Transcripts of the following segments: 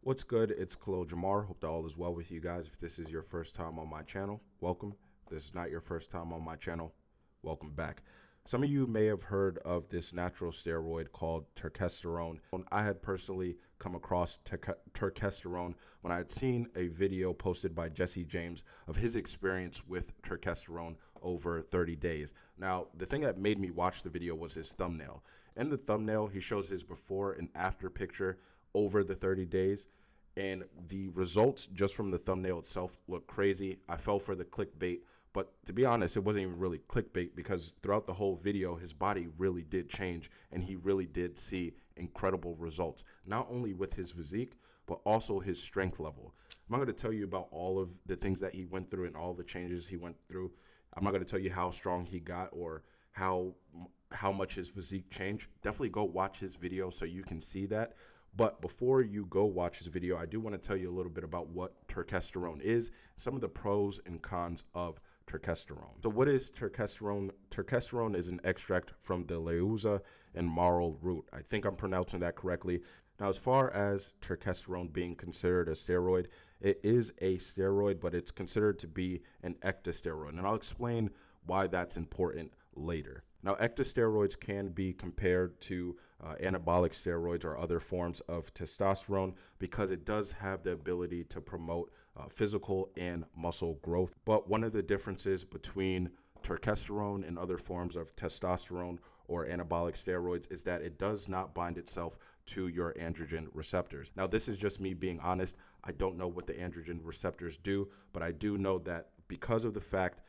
What's good? It's Khalil Jamar. Hope that all is well with you guys. If this is your first time on my channel, welcome. If this is not your first time on my channel, welcome back. Some of you may have heard of this natural steroid called turkesterone. I had personally come across turkesterone when I had seen a video posted by Jesse James of his experience with turkesterone over 30 days. Now, the thing that made me watch the video was his thumbnail. In the thumbnail, he shows his before and after picture over the 30 days, and the results just from the thumbnail itself look crazy. I fell for the clickbait, but to be honest, it wasn't even really clickbait because throughout the whole video, his body really did change and he really did see incredible results, not only with his physique, but also his strength level. I'm not going to tell you about all of the things that he went through and all the changes he went through. I'm not going to tell you how strong he got or how much his physique changed. Definitely go watch his video so you can see that. But before you go watch this video, I do want to tell you a little bit about what turkesterone is, some of the pros and cons of turkesterone. So what is turkesterone? Turkesterone is an extract from the leuza and marl root. I think I'm pronouncing that correctly. Now, as far as turkesterone being considered a steroid, it is a steroid, but it's considered to be an ectosteroid. And I'll explain why that's important later. Now, ectosteroids can be compared to anabolic steroids or other forms of testosterone because it does have the ability to promote physical and muscle growth. But one of the differences between turkesterone and other forms of testosterone or anabolic steroids is that it does not bind itself to your androgen receptors. Now, this is just me being honest. I don't know what the androgen receptors do, but I do know that because of the fact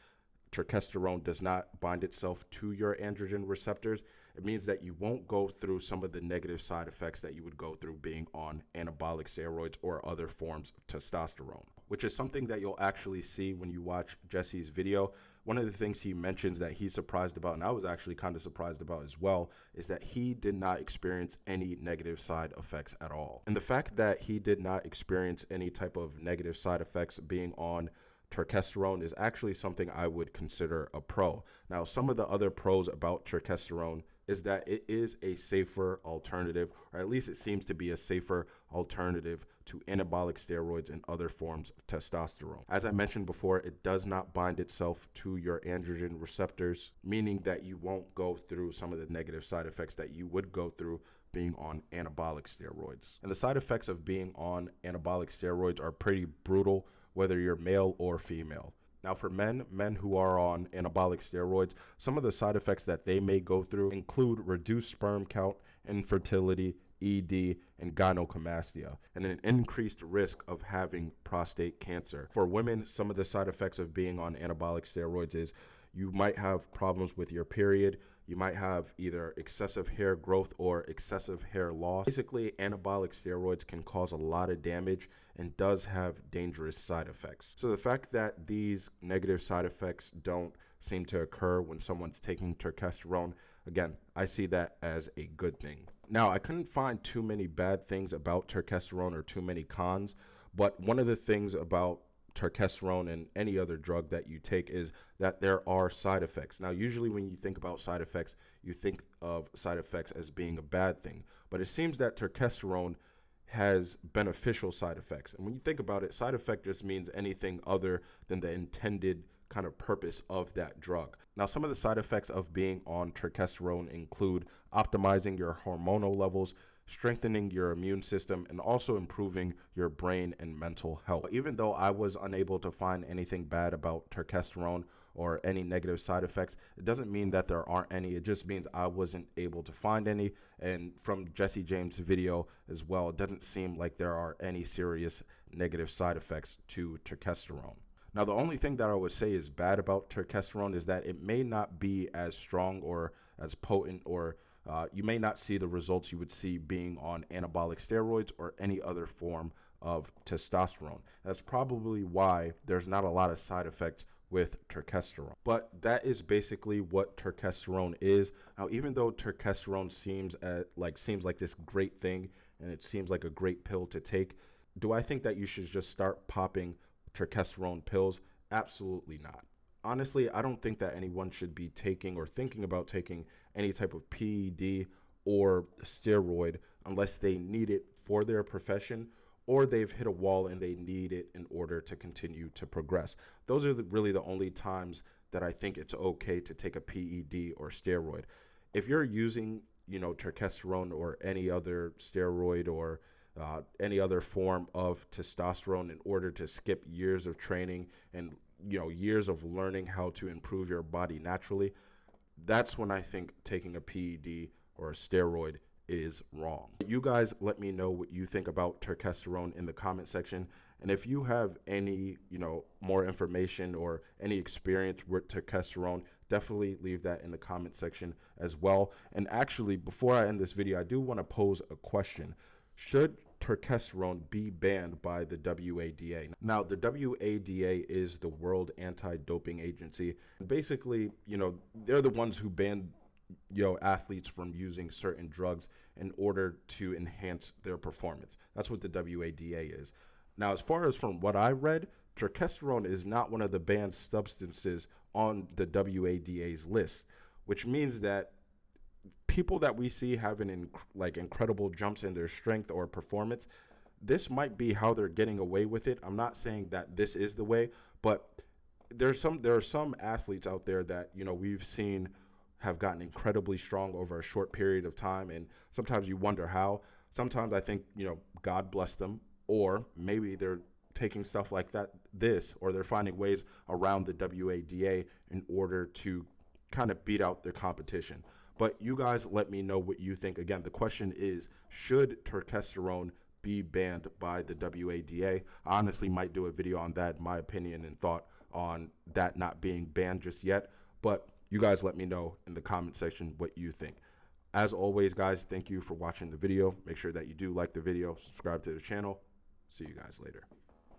turkesterone does not bind itself to your androgen receptors, it means that you won't go through some of the negative side effects that you would go through being on anabolic steroids or other forms of testosterone, which is something that you'll actually see when you watch Jesse's video. One of the things he mentions that he's surprised about, and I was actually kind of surprised about as well, is that he did not experience any negative side effects at all. And the fact that he did not experience any type of negative side effects being on turkesterone is actually something I would consider a pro. Now, some of the other pros about turkesterone is that it is a safer alternative, or at least it seems to be a safer alternative to anabolic steroids and other forms of testosterone. As I mentioned before, it does not bind itself to your androgen receptors, meaning that you won't go through some of the negative side effects that you would go through being on anabolic steroids. And the side effects of being on anabolic steroids are pretty brutal, whether you're male or female. Now, for men who are on anabolic steroids, some of the side effects that they may go through include reduced sperm count, infertility, ED, and gynecomastia, and an increased risk of having prostate cancer. For women, some of the side effects of being on anabolic steroids is you might have problems with your period. You might have either excessive hair growth or excessive hair loss. Basically, anabolic steroids can cause a lot of damage and does have dangerous side effects. So the fact that these negative side effects don't seem to occur when someone's taking turkesterone, again, I see that as a good thing. Now, I couldn't find too many bad things about turkesterone or too many cons, but one of the things about turkesterone and any other drug that you take is that there are side effects. Now, usually when you think about side effects, you think of side effects as being a bad thing, but it seems that turkesterone has beneficial side effects. And when you think about it, side effect just means anything other than the intended kind of purpose of that drug. Now, some of the side effects of being on turkesterone include optimizing your hormonal levels, strengthening your immune system, and also improving your brain and mental health. Even though I was unable to find anything bad about turkesterone or any negative side effects, it doesn't mean that there aren't any. It just means I wasn't able to find any. And from Jesse James' video as well, it doesn't seem like there are any serious negative side effects to turkesterone. Now, the only thing that I would say is bad about turkesterone is that it may not be as strong or as potent, or you may not see the results you would see being on anabolic steroids or any other form of testosterone. That's probably why there's not a lot of side effects with turkesterone. But that is basically what turkesterone is. Now, even though turkesterone seems like this great thing and it seems like a great pill to take, do I think that you should just start popping turkesterone pills? Absolutely not. Honestly, I don't think that anyone should be taking or thinking about taking any type of PED or steroid unless they need it for their profession or they've hit a wall and they need it in order to continue to progress. Those are really the only times that I think it's okay to take a PED or steroid. If you're using, turkesterone or any other steroid or any other form of testosterone in order to skip years of training and years of learning how to improve your body naturally, that's when I think taking a PED or a steroid is wrong. You guys let me know what you think about turkesterone in the comment section. And if you have any, more information or any experience with turkesterone, definitely leave that in the comment section as well. And actually, before I end this video, I do want to pose a question. Should turkesterone be banned by the WADA? Now, the WADA is the World Anti-Doping Agency. Basically, they're the ones who ban athletes from using certain drugs in order to enhance their performance. That's what the WADA is. Now, as far as from what I read, turkesterone is not one of the banned substances on the WADA's list, which means that people that we see having incredible jumps in their strength or performance, this might be how they're getting away with it. I'm not saying that this is the way, but there are some athletes out there that we've seen have gotten incredibly strong over a short period of time, and sometimes you wonder how. Sometimes I think God bless them, or maybe they're taking stuff like this, or they're finding ways around the WADA in order to kind of beat out their competition. But you guys let me know what you think. Again, the question is, should turkesterone be banned by the WADA? I honestly might do a video on that, my opinion and thought on that not being banned just yet. But you guys let me know in the comment section what you think. As always, guys, thank you for watching the video. Make sure that you do like the video, subscribe to the channel. See you guys later.